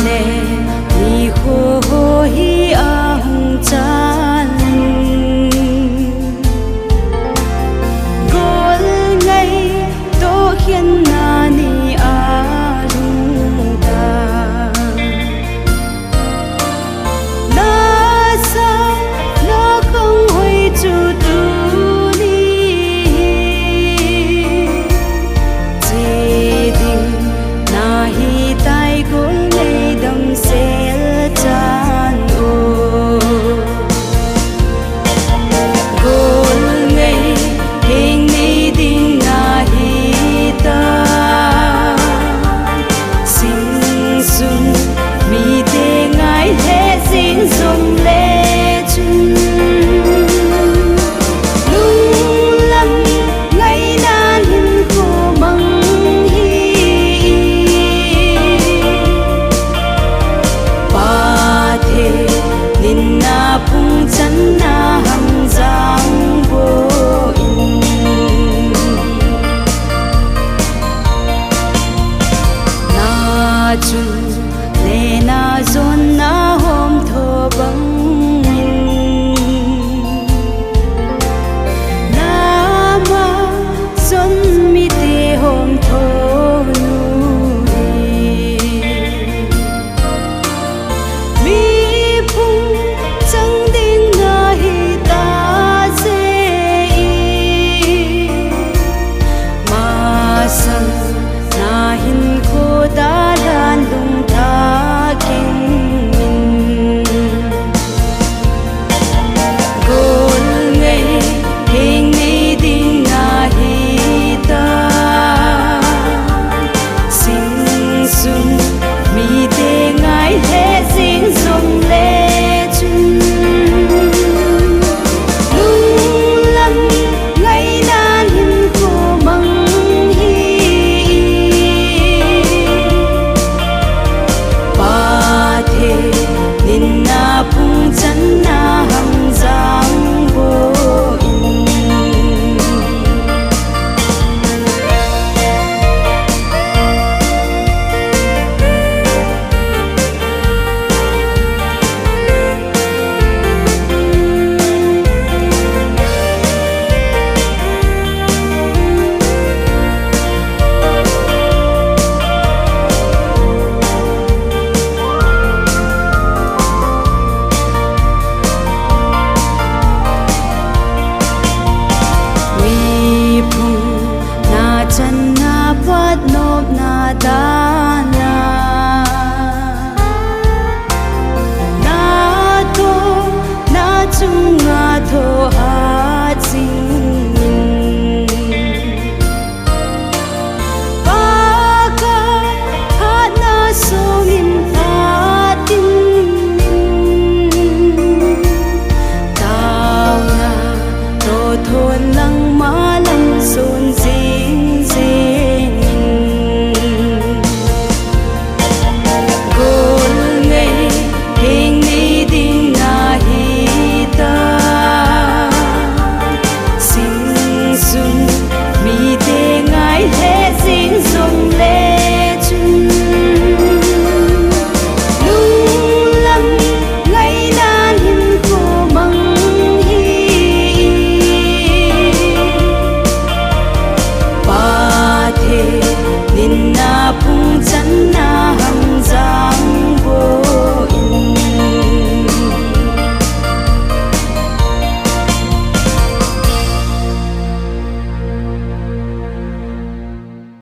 lệ mi khô hi ang chan gol ngay to hiền na ni a lung ta na sa na không huy chu tu na zon na hôm thô băng na ma zon mi te hôm thô nuôi mi phung chẳng đinh na hi ta dễ ma sang na hin khô ta đan lung ta na chan na pat nop na ta na